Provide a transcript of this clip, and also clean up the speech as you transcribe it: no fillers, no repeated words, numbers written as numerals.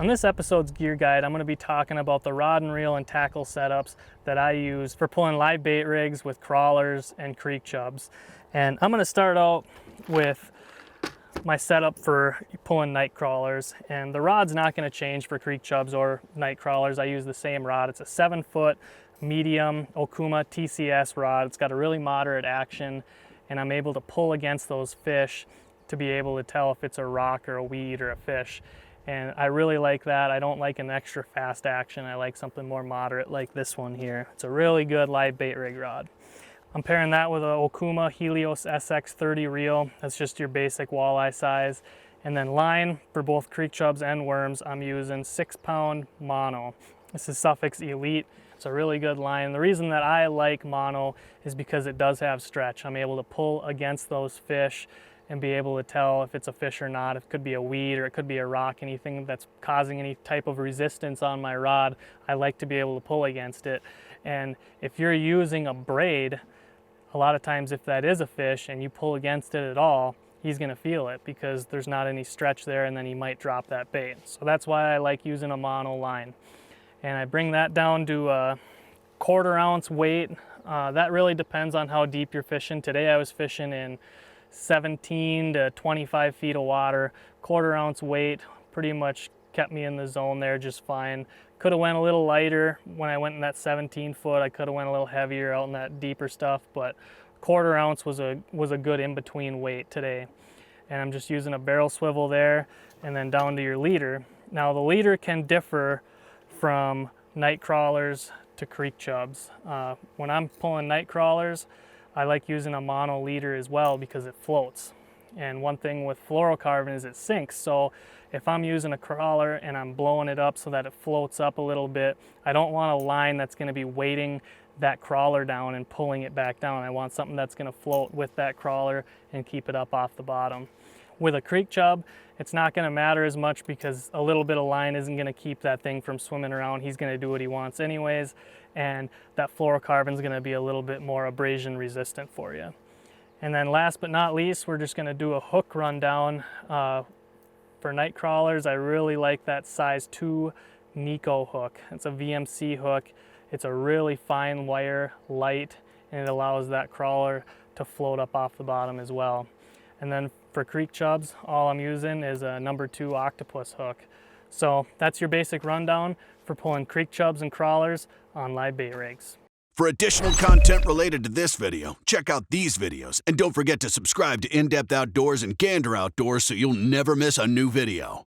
On this episode's gear guide, I'm going to be talking about the rod and reel and tackle setups that I use for pulling live bait rigs with crawlers and creek chubs. And I'm going to start out with my setup for pulling night crawlers. And the rod's not going to change for creek chubs or night crawlers. I use the same rod. It's a 7-foot medium Okuma TCS rod. It's got a really moderate action, and I'm able to pull against those fish to be able to tell if it's a rock or a weed or a fish. And I really like that. I don't like an extra fast action. I like something more moderate like this one here. It's a really good live bait rig rod. I'm pairing that with a Okuma Helios SX30 reel. That's just your basic walleye size. And then line for both creek chubs and worms, I'm using 6-pound mono. This is Suffix Elite. It's a really good line. The reason that I like mono is because it does have stretch. I'm able to pull against those fish and be able to tell if it's a fish or not. It could be a weed or it could be a rock, anything that's causing any type of resistance on my rod. I like to be able to pull against it. And if you're using a braid, a lot of times if that is a fish and you pull against it at all, he's gonna feel it because there's not any stretch there, and then he might drop that bait. So that's why I like using a mono line. And I bring that down to a 1/4 ounce weight. That really depends on how deep you're fishing. Today I was fishing in 17 to 25 feet of water. 1/4 ounce weight pretty much kept me in the zone there just fine. Could have went a little lighter when I went in that 17 foot. I could have went a little heavier out in that deeper stuff, but 1/4 ounce was a good in-between weight today. And I'm just using a barrel swivel there, and then down to your leader. Now the leader can differ from night crawlers to creek chubs. When I'm pulling night crawlers, I like using a mono leader as well because it floats. And one thing with fluorocarbon is it sinks. So if I'm using a crawler and I'm blowing it up so that it floats up a little bit, I don't want a line that's going to be weighting that crawler down and pulling it back down. I want something that's going to float with that crawler and keep it up off the bottom. With a creek chub, it's not going to matter as much because a little bit of line isn't going to keep that thing from swimming around. He's going to do what he wants anyways, and that fluorocarbon is going to be a little bit more abrasion resistant for you. And then last but not least, we're just going to do a hook rundown. For night crawlers, I really like that size 2 Nico hook. It's a VMC hook. It's a really fine wire, light, and it allows that crawler to float up off the bottom as well. And then for creek chubs, all I'm using is a number 2 octopus hook. So that's your basic rundown for pulling creek chubs and crawlers on live bait rigs. For additional content related to this video, check out these videos. And don't forget to subscribe to In-Depth Outdoors and Gander Outdoors so you'll never miss a new video.